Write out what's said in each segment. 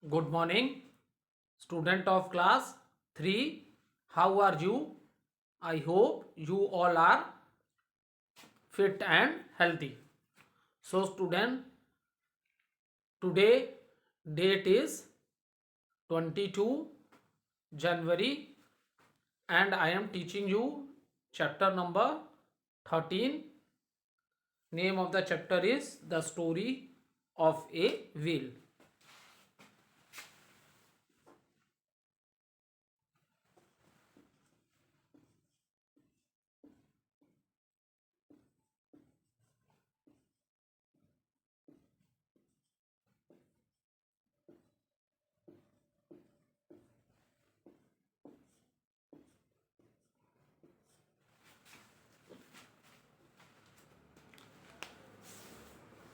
Good morning, student of class 3. How are you? I hope you all are fit and healthy. So, student, today date is 22 January and I am teaching you chapter number 13. Name of the chapter is The Story of a Whale.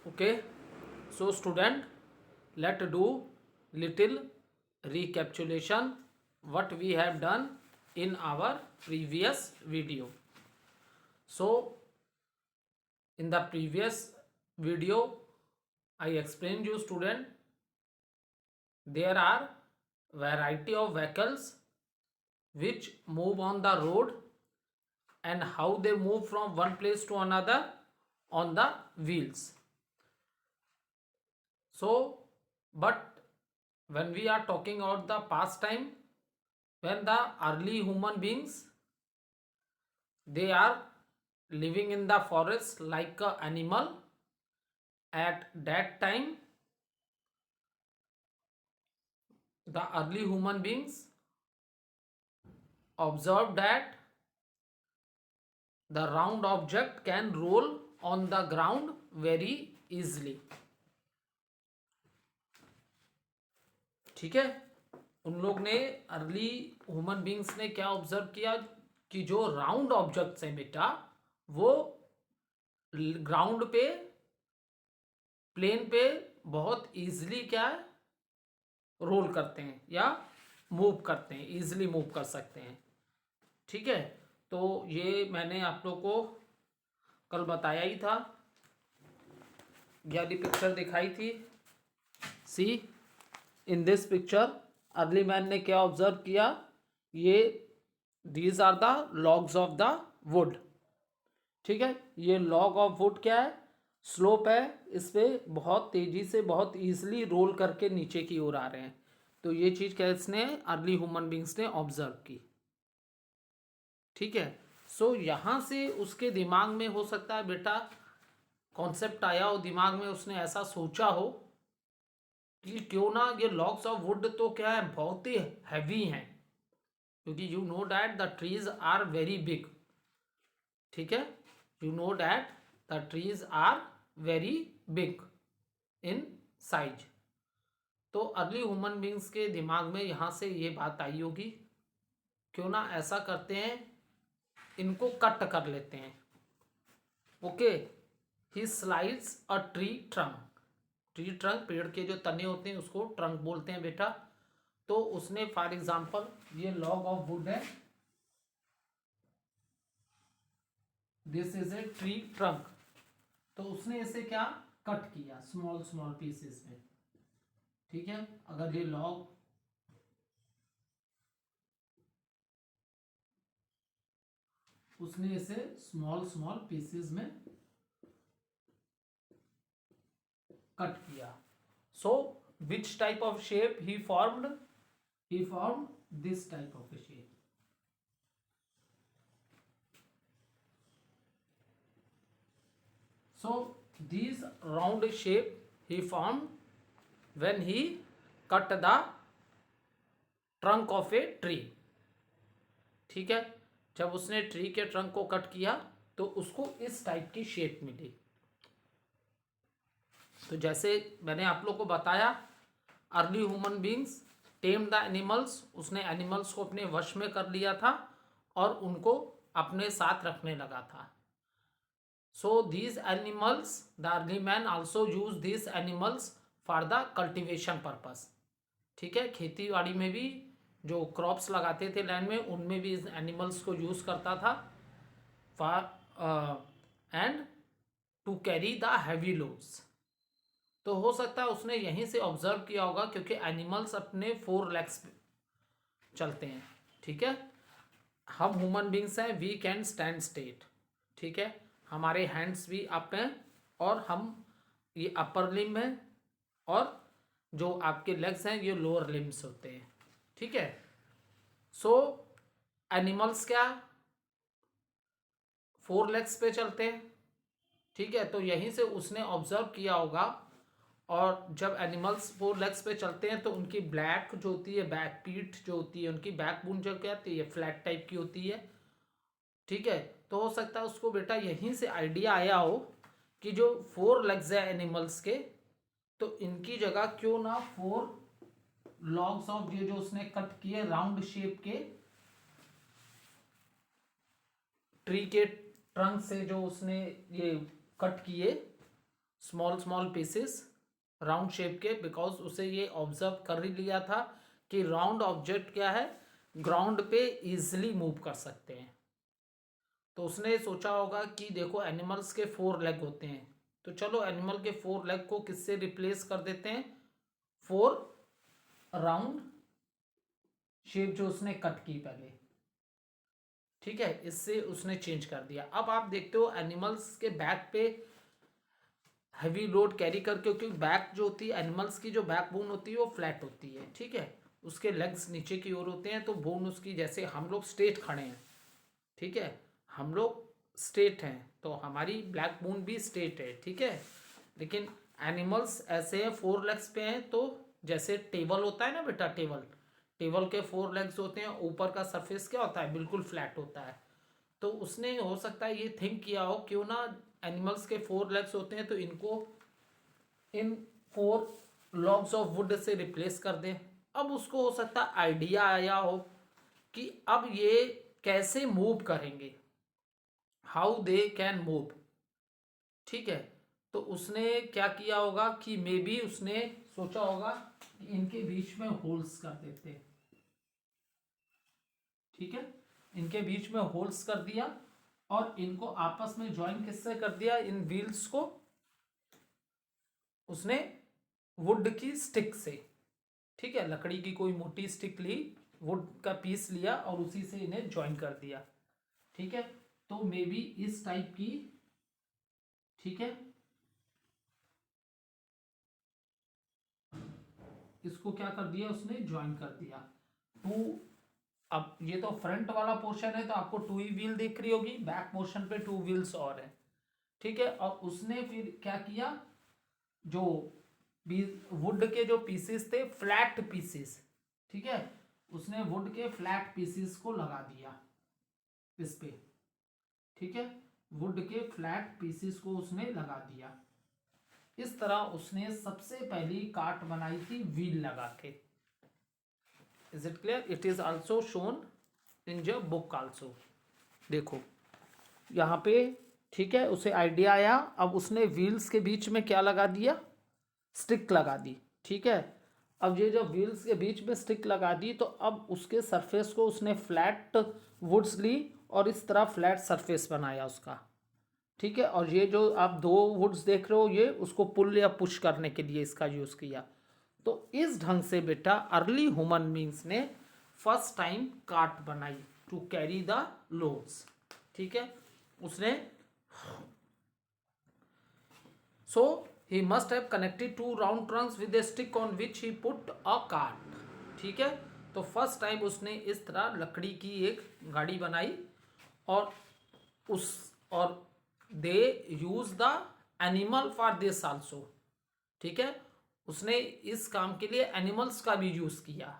Okay, so student, let do little recapitulation what we have done in our previous video. So in the previous video I explained you student, there are variety of vehicles which move on the road and how they move from one place to another on the wheels. So, but when we are talking about the past time, when the early human beings, they are living in the forest like a animal, at that time the early human beings observed that the round object can roll on the ground very easily. ठीक है, उन लोग ने early human beings ने क्या observe किया कि जो राउंड ऑब्जेक्ट्स है बेटा वो ग्राउंड पे प्लेन पे बहुत इजीली क्या है रोल करते हैं या मूव करते हैं, इजीली मूव कर सकते हैं. ठीक है, तो ये मैंने आप लोग को कल बताया ही था, वाली पिक्चर दिखाई थी. See in this picture early man ने क्या ऑब्जर्व किया, ये these are the logs of the wood. ठीक है, ये लॉग ऑफ वुड क्या है, स्लोप है, इस पर बहुत तेजी से बहुत ईजिली रोल करके नीचे की ओर आ रहे हैं. तो ये चीज़ किसने, अर्ली ह्यूमन बींग्स ने ऑब्जर्व की. ठीक है, सो यहाँ से उसके दिमाग में हो सकता है बेटा कॉन्सेप्ट आया हो दिमाग में, उसने ऐसा सोचा हो कि क्यों ना ये लॉग्स ऑफ वुड तो क्या है बहुत ही हैवी हैं, क्योंकि you know that the trees are very big. ठीक है, you know that the trees are very big in size. तो अर्ली ह्यूमन बींग्स के दिमाग में यहाँ से ये बात आई होगी, क्यों ना ऐसा करते हैं, इनको कट कर लेते हैं. Okay, he slides a tree trunk. Tree trunk पेड़ के जो तने होते हैं उसको ट्रंक बोलते हैं बेटा. तो उसने फॉर एग्जांपल ये लॉग ऑफ वुड है, this is a tree trunk. तो उसने इसे क्या कट किया स्मॉल स्मॉल पीसेस में. ठीक है, अगर ये लॉग उसने इसे स्मॉल स्मॉल पीसेस में कट किया. So which type of shape ही formed this type of a shape. So these round shape he formed when he cut the trunk of a tree. ठीक है, जब उसने ट्री के ट्रंक को cut किया तो उसको इस टाइप की शेप मिली. तो जैसे मैंने आप लोग को बताया, early human beings time the animals, उसने एनिमल्स को अपने वश में कर लिया था और उनको अपने साथ रखने लगा था. So these animals, the early man also use these animals for the cultivation purpose. ठीक है, खेती बाड़ी में भी जो क्रॉप्स लगाते थे लैंड में, उनमें भी इस एनिमल्स को यूज करता था for and to carry the heavy loads. तो हो सकता है उसने यहीं से ऑब्जर्व किया होगा, क्योंकि एनिमल्स अपने 4 लेग्स पे चलते हैं, ठीक है। हम ह्यूमन बींग्स हैं, वी कैन स्टैंड स्टेट, ठीक है। हमारे हैंड्स भी अप हैं और हम ये अपर लिम्ब है, और जो आपके लेग्स हैं ये लोअर लिम्ब्स होते हैं, ठीक है। सो एनिमल्स क्या 4 लेग्स पे चलते हैं, ठीक है। तो यहीं से उसने ऑब्जर्व किया होगा। और जब एनिमल्स 4 लेग्स पे चलते हैं तो उनकी ब्लैक जो होती है, बैक पीठ जो होती है, उनकी बैक बोन जो क्या होती है, फ्लैट टाइप की होती है, ठीक है। तो हो सकता है उसको बेटा यहीं से आइडिया आया हो कि जो 4 लेग्स है एनिमल्स के, तो इनकी जगह क्यों ना 4 लॉग्स ऑफ ये जो उसने कट किए राउंड शेप के ट्री के ट्रंक से, जो उसने ये कट किए small small pieces round shape के, बिकॉज उसे ये ऑब्जर्व कर ही लिया था कि राउंड ऑब्जेक्ट क्या है, ग्राउंड पे इजिली मूव कर सकते हैं। तो उसने सोचा होगा कि देखो एनिमल्स के 4 लेग होते हैं, तो चलो एनिमल के 4 लेग को किससे रिप्लेस कर देते हैं, 4 राउंड शेप जो उसने कट की पहले, ठीक है, इससे उसने चेंज कर दिया। अब आप देखते हो एनिमल्स के बैक पे हैवी लोड कैरी करके, क्योंकि बैक जो होती है एनिमल्स की, जो बैक बोन होती है वो फ्लैट होती है, ठीक है। उसके लेग्स नीचे की ओर होते हैं, तो बोन उसकी, जैसे हम लोग स्ट्रेट खड़े हैं, ठीक है, हम लोग स्ट्रेट हैं तो हमारी ब्लैक बोन भी स्ट्रेट है, ठीक है। लेकिन एनिमल्स ऐसे हैं 4 लेग्स पे हैं, तो जैसे टेबल होता है ना बेटा, टेबल टेबल के 4 लेग्स होते हैं, ऊपर का सरफेस क्या होता है, बिल्कुल फ्लैट होता है। तो उसने हो सकता है ये थिंक किया हो, क्यों ना एनिमल्स के 4 लेग्स होते हैं तो इनको इन 4 logs of would say replace कर दे। अब उसको हो सकता है आइडिया आया हो कि अब ये कैसे मूव करेंगे, हाउ दे कैन मूव, ठीक है। तो उसने क्या किया होगा कि मे बी उसने सोचा होगा कि इनके बीच में होल्स कर देते, ठीक है, इनके बीच में होल्स कर दिया और इनको आपस में ज्वाइन किससे कर दिया, इन व्हील्स को उसने वुड की स्टिक से, ठीक है, लकड़ी की कोई मोटी स्टिक ली, वुड का पीस लिया और उसी से इन्हें ज्वाइन कर दिया, ठीक है। तो मे बी इस टाइप की, ठीक है, इसको क्या कर दिया उसने, ज्वाइन कर दिया। टू, अब ये तो फ्रंट वाला पोर्शन है तो आपको 2 ही व्हील दिख रही होगी, बैक पोर्शन पे 2 व्हील्स और है, ठीक है। और उसने फिर क्या किया, जो वुड के जो पीसेस थे, फ्लैट पीसेस, ठीक है, उसने वुड के फ्लैट पीसेस को लगा दिया इस पे, ठीक है, वुड के फ्लैट पीसेस को उसने लगा दिया। इस तरह उसने सबसे पहली कार्ट बनाई थी व्हील लगा के। Is it clear, it is also shown in the book also. देखो यहाँ पे, ठीक है, उसे आइडिया आया, अब उसने व्हील्स के बीच में क्या लगा दिया, स्टिक लगा दी, ठीक है। अब ये जब व्हील्स के बीच में स्टिक लगा दी तो अब उसके सरफेस को उसने फ्लैट वुड्स ली और इस तरह फ्लैट सरफेस बनाया उसका, ठीक है। और ये जो आप 2 वुड्स देख रहे हो, ये उसको पुल या पुश करने के लिए इसका यूज़ किया। तो इस ढंग से बेटा अर्ली ह्यूमन बींग्स ने फर्स्ट टाइम कार्ट बनाई टू कैरी द लोड्स, ठीक है। उसने so he must have connected 2 round trunks with a stick on which he put a cart, ठीक है। तो फर्स्ट टाइम उसने इस तरह लकड़ी की एक गाड़ी बनाई और उस और they use the animal for this also, ठीक है। उसने इस काम के लिए एनिमल्स का भी यूज किया।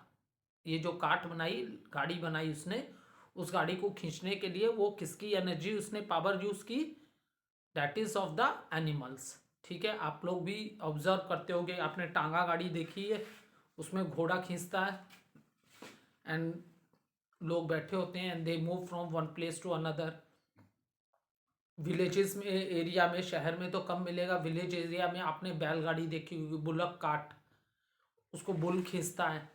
ये जो कार्ट बनाई, गाड़ी बनाई उसने, उस गाड़ी को खींचने के लिए वो किसकी एनर्जी, उसने पावर यूज की, that is of the animals, ठीक है। आप लोग भी ऑब्जर्व करते होंगे, आपने टांगा गाड़ी देखी है, उसमें घोड़ा खींचता है एंड लोग बैठे होते हैं and they move from one place to another. Villages में, एरिया में, शहर में तो कम मिलेगा, विलेज एरिया में आपने बैलगाड़ी देखी होगी, बुलक कार्ट, उसको बुल खींचता है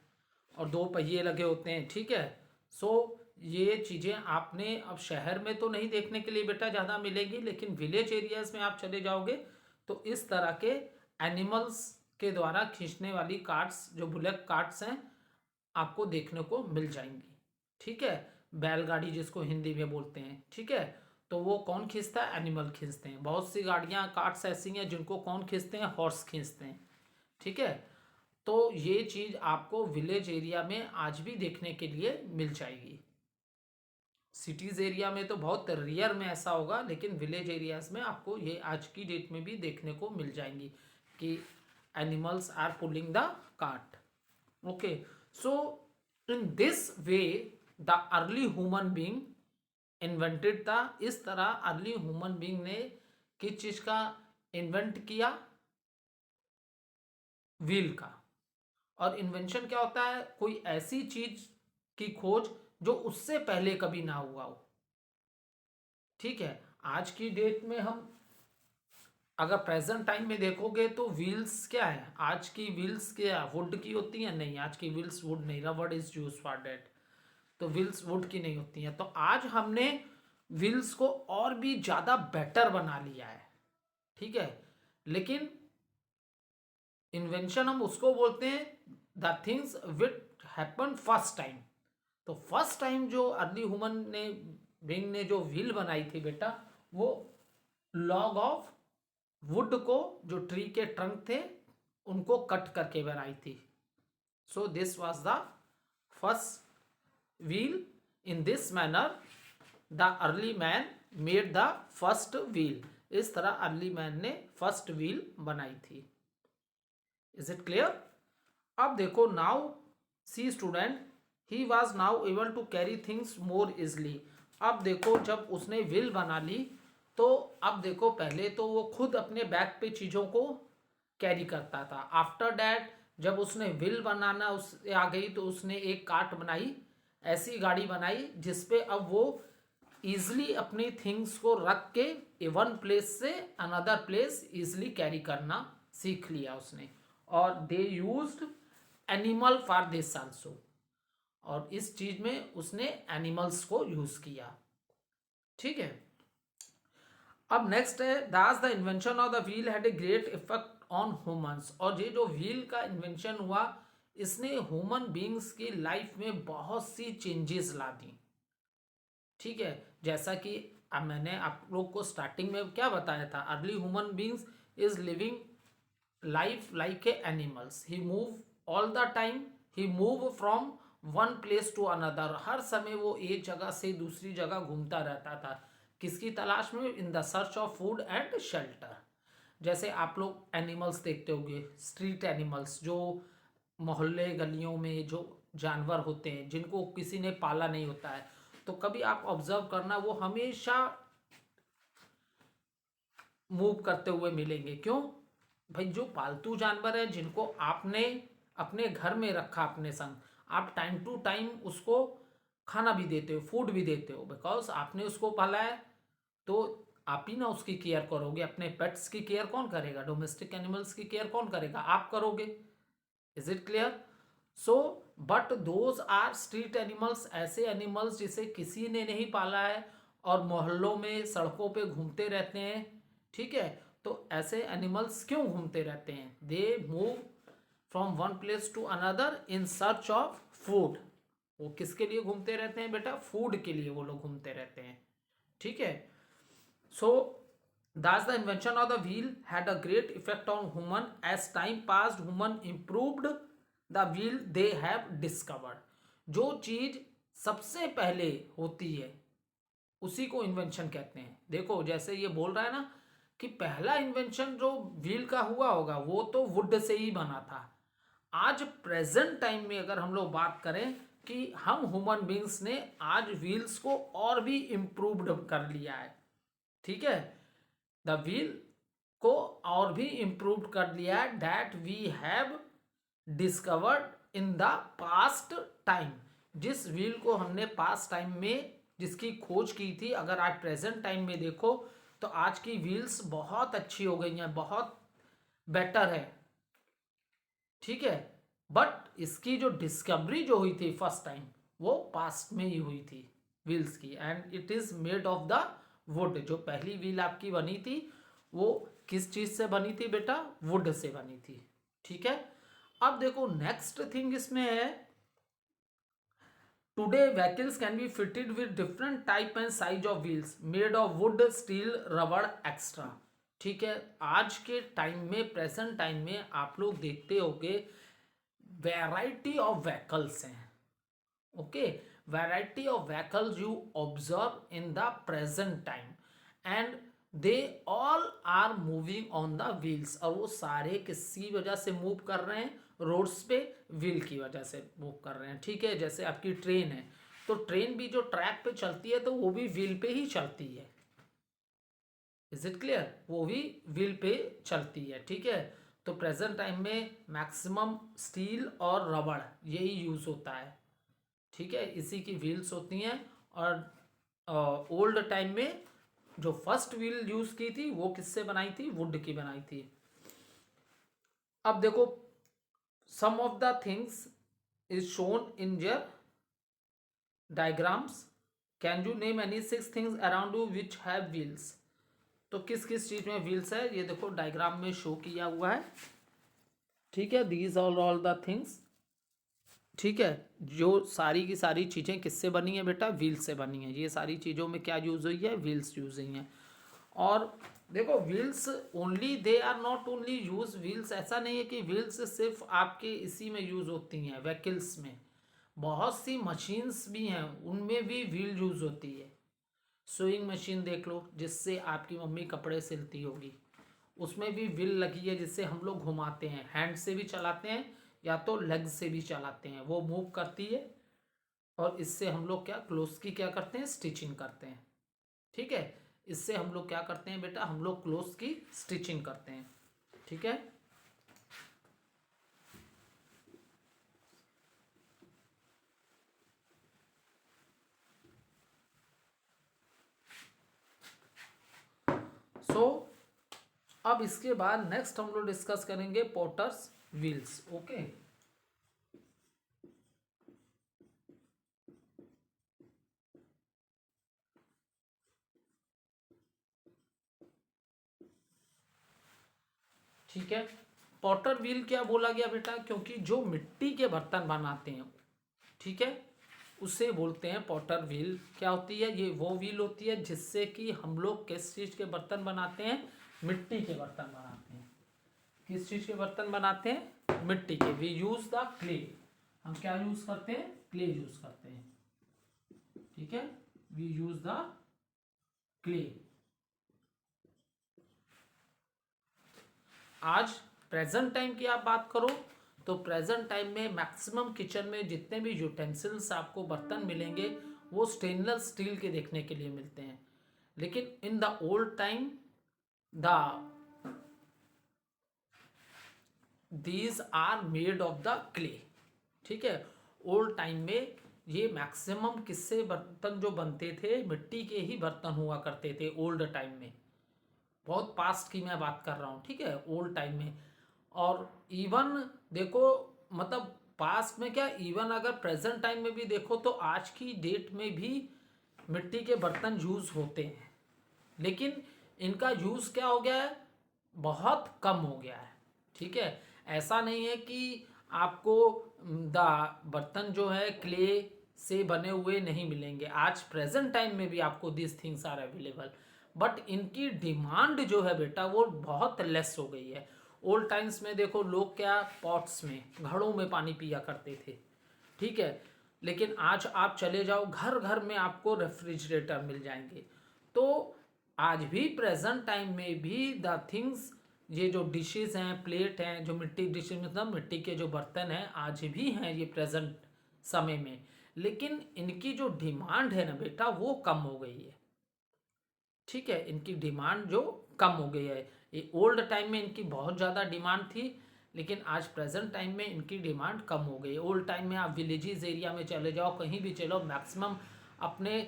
और 2 पहिए लगे होते हैं, ठीक है। सो ये चीज़ें आपने अब शहर में तो नहीं देखने के लिए बेटा ज़्यादा मिलेगी, लेकिन विलेज एरियाज में आप चले जाओगे तो इस तरह के एनिमल्स के द्वारा खींचने वाली कार्ट्स, जो बुलेट कार्ट्स हैं, आपको देखने को मिल जाएंगी। ठीक है, बैलगाड़ी जिसको हिंदी में बोलते हैं। ठीक है, तो वो कौन खींचता है? एनिमल खींचते हैं। बहुत सी गाड़ियां, कार्ट्स ऐसी हैं जिनको कौन खींचते हैं? हॉर्स खींचते हैं। ठीक है, तो ये चीज आपको विलेज एरिया में आज भी देखने के लिए मिल जाएगी। सिटीज एरिया में तो बहुत रेयर में ऐसा होगा, लेकिन विलेज एरियाज में आपको ये आज की डेट में भी देखने को मिल जाएंगी कि animals are pulling the cart. Okay, so in this way the early human being invented था। इस तरह अर्ली ह्यूमन बीइंग ने किस चीज का इन्वेंट किया? व्हील का। और इन्वेंशन क्या होता है? कोई ऐसी चीज की खोज जो उससे पहले कभी ना हुआ हो। ठीक है, आज की डेट में हम अगर प्रेजेंट टाइम में देखोगे तो व्हील्स क्या है? आज की व्हील्स क्या वुड की होती है? नहीं, आज की व्हील्स वुड नहीं, रबड़ इज यूज फॉर डेट। तो व्हील्स वुड की नहीं होती है। तो आज हमने व्हील्स को और भी ज्यादा बेटर बना लिया है। ठीक है, लेकिन इन्वेंशन हम उसको बोलते हैं the things which happen first time. तो फर्स्ट टाइम जो अर्ली ह्यूमन ने बीइंग ने जो व्हील बनाई थी बेटा, वो लॉग ऑफ वुड को, जो ट्री के ट्रंक थे, उनको कट करके बनाई थी। So this was the first wheel. In this manner the early man made the first wheel. इस तरह अर्ली मैन ने फर्स्ट व्हील बनाई थी। Is it clear? अब देखो, now see student, he was now able to carry things more easily. अब देखो, जब उसने व्हील बना ली तो अब देखो, पहले तो वो खुद अपने बैक पे चीज़ों को कैरी करता था। आफ्टर डैट जब उसने व्हील बनाना उस आ गई तो उसने एक कार्ट बनाई, ऐसी गाड़ी बनाई जिसपे अब वो ईजिली अपनी थिंग्स को रख के वन प्लेस से अनदर प्लेस ईजिली कैरी करना सीख लिया उसने। और they used animal for this also. और इस चीज में उसने एनिमल्स को यूज किया। ठीक है, अब नेक्स्ट है, thus the invention of the wheel had a great effect on humans. और ये जो व्हील का इन्वेंशन हुआ, इसने ह्यूमन बीइंग्स की लाइफ में बहुत सी चेंजेस ला दी। ठीक है, जैसा कि अब मैंने आप लोग को स्टार्टिंग में क्या बताया था, early human beings is living life like a animals. He move all the time, he move from one place to another. हर समय वो एक जगह से दूसरी जगह घूमता रहता था। किसकी तलाश में? In the search of food and shelter. जैसे आप लोग एनिमल्स देखते होंगे, स्ट्रीट एनिमल्स, जो मोहल्ले गलियों में जो जानवर होते हैं जिनको किसी ने पाला नहीं होता है, तो कभी आप ऑब्जर्व करना, वो हमेशा मूव करते हुए मिलेंगे। क्यों भाई? जो पालतू जानवर है जिनको आपने अपने घर में रखा अपने संग, आप टाइम टू टाइम उसको खाना भी देते हो, फूड भी देते हो, बिकॉज आपने उसको पाला है। तो आप ही ना उसकी केयर करोगे। अपने पेट्स की केयर कौन करेगा? डोमेस्टिक एनिमल्स की केयर कौन करेगा? आप करोगे। Is it clear? So but those are street animals, ऐसे एनिमल्स जिसे किसी ने नहीं पाला है और मोहल्लों में सड़कों पे घूमते रहते हैं। ठीक है, तो ऐसे एनिमल्स क्यों घूमते रहते हैं? They move from one place to another in search of food. वो किसके लिए घूमते रहते हैं बेटा? फूड के लिए वो लोग घूमते रहते हैं। ठीक है, सो thus the invention of the wheel had a great effect on human. As time passed, human improved the wheel they have discovered. जो चीज सबसे पहले होती है उसी को इन्वेंशन कहते हैं। देखो, जैसे ये बोल रहा है ना कि पहला इन्वेंशन जो व्हील का हुआ होगा वो तो वुड से ही बना था। आज प्रेजेंट टाइम में अगर हम लोग बात करें कि हम ह्यूमन बींग्स ने आज व्हील्स को और भी इम्प्रूव्ड कर लिया है। ठीक है, द व्हील को और भी इम्प्रूव कर लिया है, that we have discovered in the past time. जिस व्हील को हमने पास्ट टाइम में जिसकी खोज की थी, अगर आज प्रेजेंट टाइम में देखो तो आज की व्हील्स बहुत अच्छी हो गई हैं, बहुत बेटर है। ठीक है, बट इसकी जो डिस्कवरी जो हुई थी फर्स्ट टाइम, वो पास्ट में ही हुई थी व्हील्स की। And it is made of the would. जो पहली व्हील आपकी बनी थी वो किस चीज से बनी थी बेटा? वुड से बनी थी। ठीक है, अब देखो नेक्स्ट थिंग इसमें है, today vehicles can be fitted with different type and size of wheels made of would, steel, रबड़ एक्स्ट्रा। ठीक है, आज के टाइम में, प्रेजेंट टाइम में आप लोग देखते होंगे वैरायटी ऑफ व्हीकल्स हैं। Okay, variety of vehicles you observe in the present time and they all are moving on the wheels। और वो सारे किसी वजह से मूव कर रहे हैं? रोड्स पे व्हील की वजह से मूव कर रहे हैं। ठीक है, जैसे आपकी ट्रेन है, तो ट्रेन भी जो ट्रैक पे चलती है तो वो भी व्हील पे ही चलती है। Is it clear? वो भी व्हील पे चलती है। ठीक है, तो प्रेजेंट टाइम में मैक्सिमम स्टील और रबड़ यही यूज होता है। ठीक है, इसी की व्हील्स होती हैं। और ओल्ड टाइम में जो फर्स्ट व्हील यूज की थी वो किससे बनाई थी? वुड की बनाई थी। अब देखो some of the things is shown in your diagrams. Can you name any 6 things around you which have wheels? तो किस किस चीज में व्हील्स है ये देखो डायग्राम में शो किया हुआ है। ठीक है, these are all the things. ठीक है, जो सारी की सारी चीज़ें किससे बनी है बेटा? व्हील से बनी है। ये सारी चीज़ों में क्या यूज हुई है? व्हील्स यूज हुई हैं। और देखो wheels only, they are not only use wheels, ऐसा नहीं है कि व्हील्स सिर्फ आपके इसी में यूज होती हैं व्हीकल्स में। बहुत सी मशीन्स भी हैं उनमें भी व्हील यूज होती है। सुइंग मशीन देख लो, जिससे आपकी मम्मी कपड़े सिलती होगी, उसमें भी व्हील लगी है जिससे हम लोग घुमाते हैं। हैंड से भी चलाते हैं या तो लेग से भी चलाते हैं, वो मूव करती है। और इससे हम लोग क्या क्लोथ्स की क्या करते हैं? स्टिचिंग करते हैं। ठीक है, इससे हम लोग क्या करते हैं बेटा? हम लोग क्लोथ्स की स्टिचिंग करते हैं। ठीक है, सो अब इसके बाद नेक्स्ट हम लोग डिस्कस करेंगे पोटर्स व्हील्स। ओके, ठीक है, पॉटर व्हील क्या बोला गया बेटा? क्योंकि जो मिट्टी के बर्तन बनाते हैं, ठीक है, उसे बोलते हैं पॉटर व्हील। क्या होती है? ये वो व्हील होती है जिससे कि हम लोग किस चीज़ के बर्तन बनाते हैं? मिट्टी के बर्तन बनाते हैं। किस चीज़ के बर्तन बनाते हैं? मिट्टी के। We use the clay. हम क्या यूज करते हैं? क्ले यूज करते हैं। ठीक है, वी यूज द क्ले। आज प्रेजेंट टाइम की आप बात करो तो प्रेजेंट टाइम में मैक्सिमम किचन में जितने भी यूटेंसिल्स आपको बर्तन मिलेंगे वो स्टेनलेस स्टील के देखने के लिए मिलते हैं। लेकिन in the old time the these are made of the clay. ठीक है, ओल्ड टाइम में ये मैक्सिमम किससे बर्तन जो बनते थे? मिट्टी के ही बर्तन हुआ करते थे ओल्ड टाइम में। बहुत पास्ट की मैं बात कर रहा हूँ। ठीक है, ओल्ड टाइम में। और इवन देखो, मतलब पास्ट में क्या, इवन अगर प्रेजेंट टाइम में भी देखो तो आज की डेट में भी मिट्टी के बर्तन यूज होते हैं। लेकिन इनका यूज क्या हो गया है? बहुत कम हो गया है। ठीक है, ऐसा नहीं है कि आपको द बर्तन जो है क्ले से बने हुए नहीं मिलेंगे। आज प्रेजेंट टाइम में भी आपको this things are available, but इनकी डिमांड जो है बेटा वो बहुत लेस हो गई है। ओल्ड टाइम्स में देखो लोग क्या पॉट्स में, घड़ों में पानी पिया करते थे। ठीक है, लेकिन आज आप चले जाओ घर घर में आपको रेफ्रिजरेटर मिल जाएंगे। तो आज भी प्रेजेंट टाइम में भी द थिंग्स, ये जो डिशेस हैं, प्लेट हैं, जो मिट्टी डिशेज मतलब मिट्टी के जो बर्तन हैं आज भी हैं ये प्रेजेंट समय में। लेकिन इनकी जो डिमांड है ना बेटा वो कम हो गई है। ठीक है, इनकी डिमांड जो कम हो गई है। ये ओल्ड टाइम में इनकी बहुत ज़्यादा डिमांड थी, लेकिन आज प्रेजेंट टाइम में इनकी डिमांड कम हो गई है। ओल्ड टाइम में आप विलेजेस एरिया में चले जाओ, कहीं भी चलो, मैक्सिमम अपने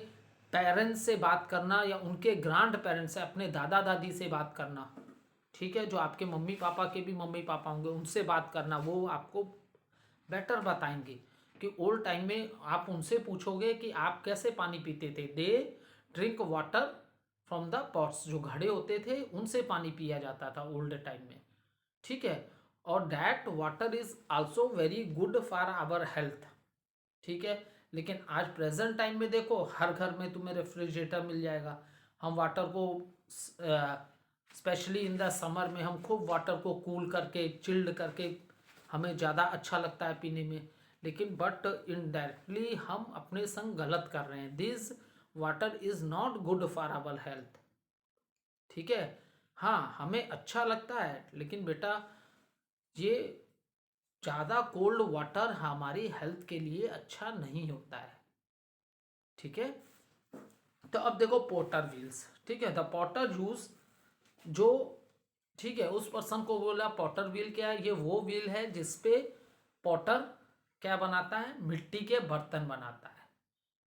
पेरेंट्स से बात करना या उनके ग्रैंड पेरेंट्स से, अपने दादा दादी से बात करना, ठीक है, जो आपके मम्मी पापा के भी मम्मी पापा होंगे, उनसे बात करना, वो आपको बेटर बताएंगे कि ओल्ड टाइम में आप उनसे पूछोगे कि आप कैसे पानी पीते थे, they drink water from the pots, जो घड़े होते थे उनसे पानी पिया जाता था ओल्ड टाइम में, ठीक है। और that water is also very good for our health, ठीक है। लेकिन आज प्रेजेंट टाइम में देखो हर घर में तुम्हें रेफ्रिजरेटर मिल जाएगा। हम वाटर को स्पेशली इन द समर में हम खूब वाटर को कूल करके चिल्ड करके हमें ज़्यादा अच्छा लगता है पीने में, लेकिन बट इनडायरेक्टली हम अपने संग गलत कर रहे हैं। This water is not good for our health, ठीक है। हाँ हमें अच्छा लगता है, लेकिन बेटा ये ज़्यादा कोल्ड वाटर हमारी हेल्थ के लिए अच्छा नहीं होता है, ठीक है। तो अब देखो पोटर व्हील्स, ठीक है। द पोटर यूज, जो, ठीक है, उस पर्सन को बोला पॉटर व्हील क्या है, ये वो व्हील है जिसपे पॉटर क्या बनाता है, मिट्टी के बर्तन बनाता है,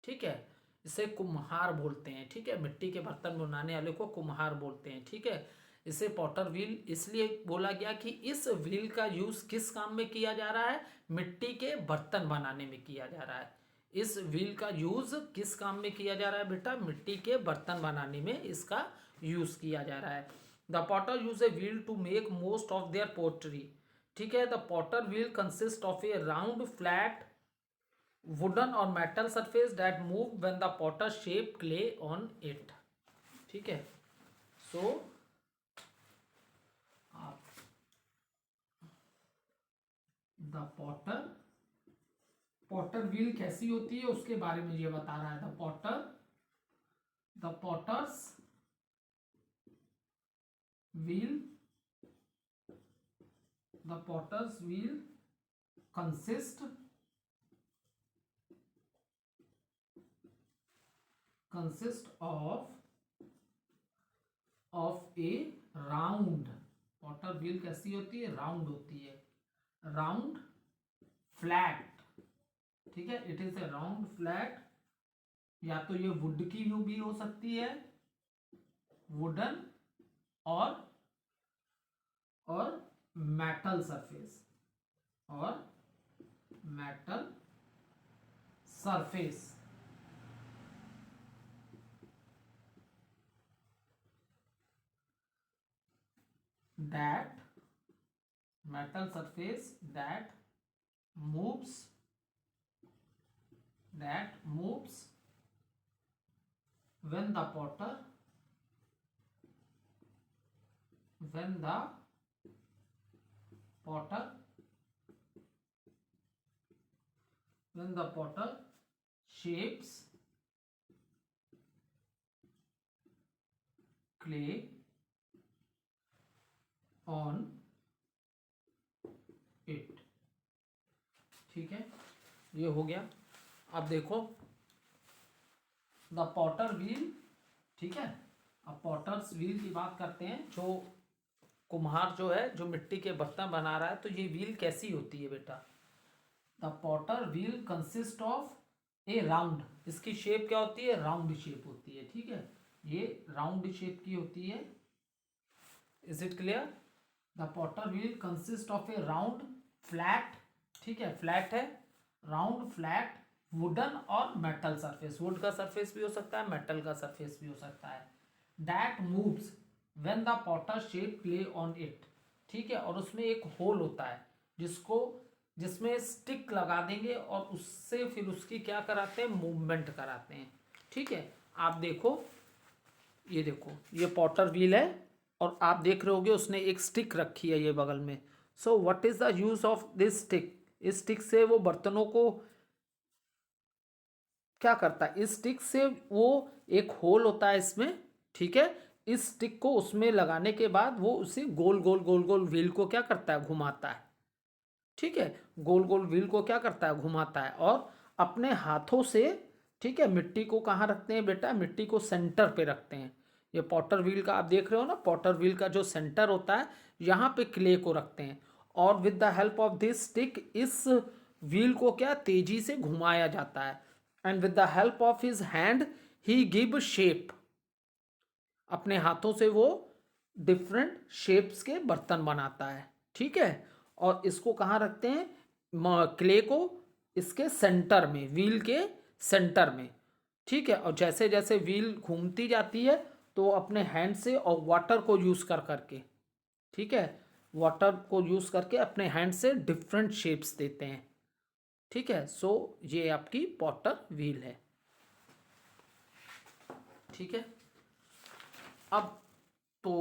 ठीक है। इसे कुम्हार बोलते हैं, ठीक है। मिट्टी के बर्तन बनाने वाले को कुम्हार बोलते हैं, ठीक है। इसे पॉटर व्हील इसलिए बोला गया कि इस व्हील का यूज किस काम में किया जा रहा है, मिट्टी के बर्तन बनाने में किया जा रहा है। इस व्हील का यूज किस काम में किया जा रहा है बेटा, मिट्टी के बर्तन बनाने में इसका यूज किया जा रहा है। The potter use a wheel to make most of their pottery, ठीक है। The potter wheel consist of a round flat wooden और metal surface that move when the potter shape clay on it, ठीक है। So the potter wheel कैसी होती है उसके बारे में ये बता रहा है। The potter's wheel consist of a round, potter wheel कैसी होती है, राउंड होती है, राउंड फ्लैट, ठीक है। It is a round flat, या तो ये वुड की भी हो सकती है, वुडन और metal surface, that metal surface that moves when the potter shapes clay on it, ठीक है। ये हो गया। अब देखो द पॉटर व्हील, ठीक है। अब पॉटर्स व्हील की बात करते हैं। जो कुम्हार जो है जो मिट्टी के बर्तन बना रहा है, तो ये व्हील कैसी होती है बेटा, the potter wheel consist of a round, इसकी शेप क्या होती है, राउंड शेप होती है, ठीक है। ये राउंड शेप की होती है। Is it clear? The potter wheel consist of a round flat, ठीक है, फ्लैट है, राउंड फ्लैट वुडन और मेटल सरफेस, वुड का सरफेस भी हो सकता है, मेटल का सरफेस भी हो सकता है। That moves when the potter shape clay on it, ठीक है। और उसमें एक होल होता है जिसमें स्टिक लगा देंगे और उससे फिर उसकी क्या कराते हैं, मूवमेंट कराते हैं, ठीक है। आप देखो, ये देखो, ये पॉटर व्हील है और आप देख रहे होगे उसने एक स्टिक रखी है ये बगल में। So what is the use of this stick, इस स्टिक से वो बर्तनों को क्या करता है, इस स्टिक से वो एक होल होता है इसमें, ठीक है। इस स्टिक को उसमें लगाने के बाद वो उसे गोल गोल गोल गोल व्हील को क्या करता है, घुमाता है, ठीक है। गोल गोल व्हील को क्या करता है, घुमाता है। और अपने हाथों से, ठीक है, मिट्टी को कहाँ रखते हैं बेटा, मिट्टी को सेंटर पे रखते हैं। ये पॉटर व्हील का आप देख रहे हो ना, पॉटर व्हील का जो सेंटर होता है यहाँ पे क्ले को रखते हैं और with the help of this stick इस व्हील को क्या तेजी से घुमाया जाता है। And with the help of his hand he give shape, अपने हाथों से वो डिफरेंट शेप्स के बर्तन बनाता है, ठीक है। और इसको कहाँ रखते हैं, क्ले को इसके सेंटर में, व्हील के सेंटर में, ठीक है। और जैसे जैसे व्हील घूमती जाती है तो अपने हैंड से और वाटर को यूज़ कर करके, ठीक है, वाटर को यूज़ करके अपने हैंड से डिफरेंट शेप्स देते हैं, ठीक है। सो ये आपकी पॉटर व्हील है, ठीक है। अब तो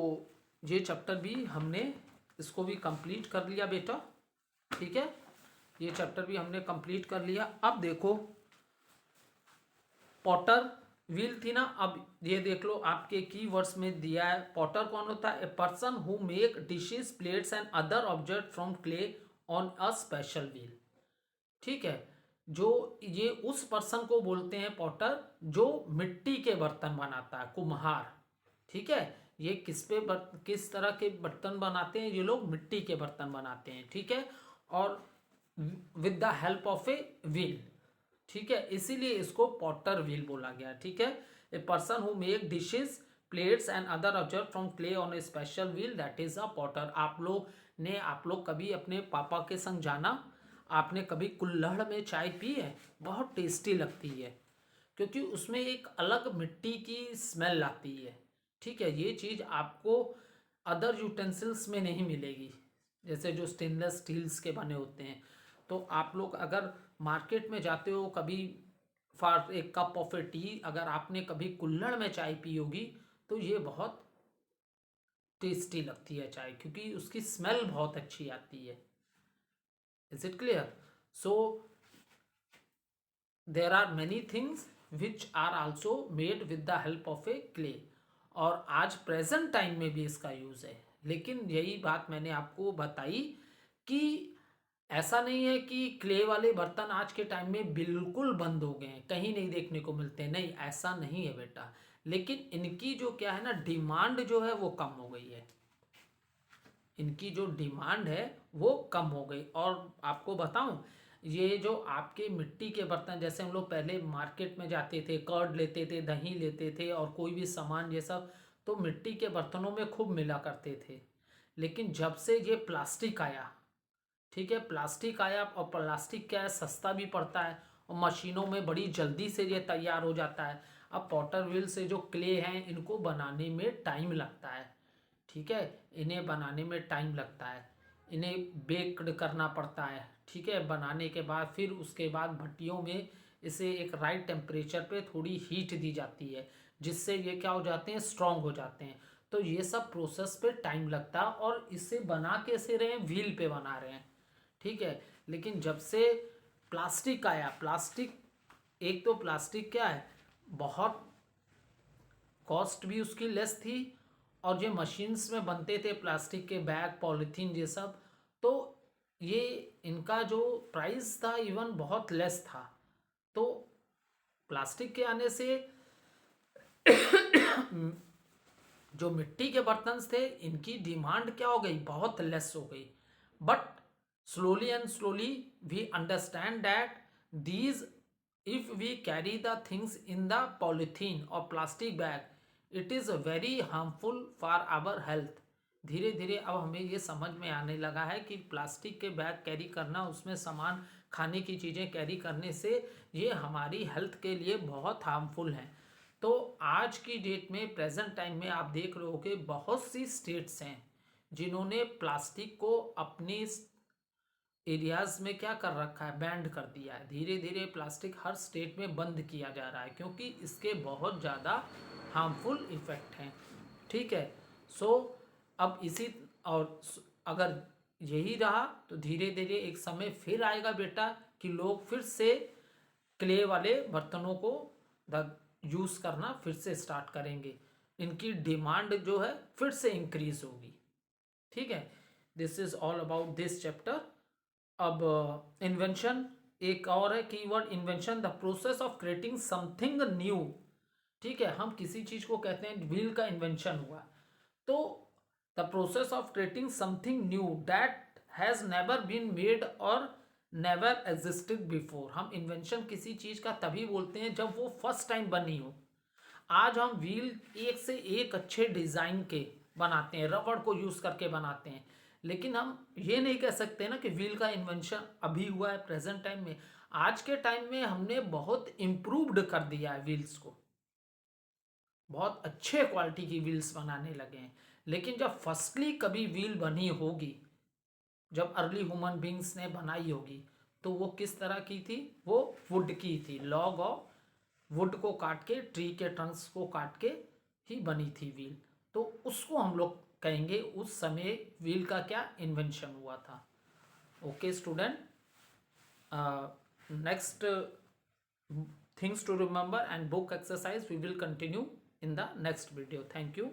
ये चैप्टर भी हमने इसको भी कंप्लीट कर लिया बेटा, ठीक है, ये चैप्टर भी हमने कंप्लीट कर लिया। अब देखो पॉटर व्हील थी ना, अब ये देख लो आपके कीवर्ड्स में दिया है। पॉटर कौन होता है? A person who make dishes, plates and other object from clay on a special wheel, ठीक है। जो ये उस पर्सन को बोलते हैं पॉटर जो मिट्टी के बर्तन बनाता है, कुम्हार, ठीक है। ये किस तरह के बर्तन बनाते हैं? ये लोग मिट्टी के बर्तन बनाते हैं, ठीक है, और with the help of a wheel, ठीक है, इसीलिए इसको पॉटर व्हील बोला गया, ठीक है। A person who make dishes, plates and other object from clay on A special wheel, that is a Potter. आप लोग कभी अपने पापा के संग जाना, आपने कभी कुल्हड़ में चाय पी है? बहुत टेस्टी लगती है, क्योंकि उसमें एक अलग मिट्टी की स्मेल आती है, ठीक है। ये चीज़ आपको अदर यूटेंसिल्स में नहीं मिलेगी, जैसे जो स्टेनलेस स्टील्स के बने होते हैं। तो आप लोग अगर मार्केट में जाते हो कभी for a cup of A T, अगर आपने कभी कुल्हड़ में चाय पी होगी तो ये बहुत टेस्टी लगती है चाय, क्योंकि उसकी स्मेल बहुत अच्छी आती है। Is it clear? So there are many things which are also made with the help of a clay, और आज प्रेजेंट टाइम में भी इसका यूज़ है। लेकिन यही बात मैंने आपको बताई कि ऐसा नहीं है कि क्ले वाले बर्तन आज के टाइम में बिल्कुल बंद हो गए हैं, कहीं नहीं देखने को मिलते, नहीं, ऐसा नहीं है बेटा। लेकिन इनकी जो क्या है ना, डिमांड जो है वो कम हो गई है, इनकी जो डिमांड है वो कम हो गई। और आपको बताऊं, ये जो आपके मिट्टी के बर्तन, जैसे हम लोग पहले मार्केट में जाते थे, कर्ड लेते थे, दही लेते थे, और कोई भी सामान ये सब तो मिट्टी के बर्तनों में खूब मिला करते थे। लेकिन जब से ये प्लास्टिक आया, ठीक है, प्लास्टिक आया, और प्लास्टिक क्या है, सस्ता भी पड़ता है और मशीनों में बड़ी जल्दी से ये तैयार हो जाता है। अब पॉटर व्हील से जो क्ले हैं इनको बनाने में टाइम लगता है, ठीक है, इन्हें बनाने में टाइम लगता है, इन्हें बेक्ड करना पड़ता है, ठीक है। बनाने के बाद फिर उसके बाद भट्टियों में इसे एक राइट टेम्परेचर पे थोड़ी हीट दी जाती है, जिससे ये क्या हो जाते हैं, स्ट्रॉन्ग हो जाते हैं। तो ये सब प्रोसेस पे टाइम लगता है, और इसे बना कैसे रहे हैं, व्हील पे बना रहे हैं, ठीक है। लेकिन जब से प्लास्टिक आया, प्लास्टिक, एक तो प्लास्टिक क्या है, बहुत कॉस्ट भी उसकी लेस थी, और जो मशीन्स में बनते थे प्लास्टिक के बैग, पॉलीथीन, ये सब, तो ये इनका जो प्राइस था इवन बहुत लेस था। तो प्लास्टिक के आने से जो मिट्टी के बर्तन थे इनकी डिमांड क्या हो गई, बहुत लेस हो गई। But slowly and slowly we understand that these, if we carry the things in the polythene or plastic bag, it is very harmful for our health। धीरे धीरे अब हमें ये समझ में आने लगा है कि प्लास्टिक के बैग कैरी करना, उसमें सामान, खाने की चीज़ें कैरी करने से ये हमारी हेल्थ के लिए बहुत हार्मफुल हैं। तो आज की डेट में, प्रेजेंट टाइम में आप देख रहे हो कि बहुत सी स्टेट्स हैं जिन्होंने प्लास्टिक को अपनी एरियाज में क्या कर रखा है, बैंड कर दिया है। धीरे धीरे प्लास्टिक हर स्टेट में बंद किया जा रहा है, क्योंकि इसके बहुत ज़्यादा हार्मफुल इफ़ेक्ट हैं, ठीक है। सो अब इसी, और अगर यही रहा तो धीरे धीरे एक समय फिर आएगा बेटा कि लोग फिर से क्ले वाले बर्तनों को यूज़ करना फिर से स्टार्ट करेंगे, इनकी डिमांड जो है फिर से इंक्रीज होगी, ठीक है। This is all about this chapter. अब इन्वेंशन एक और है keyword, invention, the process of creating something new, ठीक है। हम किसी चीज को कहते हैं व्हील का इन्वेंशन हुआ, तो the process of creating something new that has never been made और नेवर एग्जिस्टेड बिफोर। हम इन्वेंशन किसी चीज का तभी बोलते हैं जब वो फर्स्ट टाइम बनी हो। आज हम व्हील एक से एक अच्छे डिजाइन के बनाते हैं, रबड़ को यूज करके बनाते हैं, लेकिन हम ये नहीं कह सकते ना कि व्हील का इन्वेंशन अभी हुआ है प्रेजेंट टाइम में। आज के टाइम में हमने बहुत इम्प्रूव्ड कर दिया है व्हील्स को, बहुत अच्छे क्वालिटी की व्हील्स बनाने लगे हैं। लेकिन जब फर्स्टली कभी व्हील बनी होगी, जब अर्ली ह्यूमन बींग्स ने बनाई होगी, तो वो किस तरह की थी? वो वुड की थी। लॉग और वुड को काट के, ट्री के ट्रंक्स को काट के ही बनी थी व्हील। तो उसको हम लोग कहेंगे उस समय व्हील का क्या इन्वेंशन हुआ था। Okay student, next things to remember and book exercise we will continue in the next video. Thank you.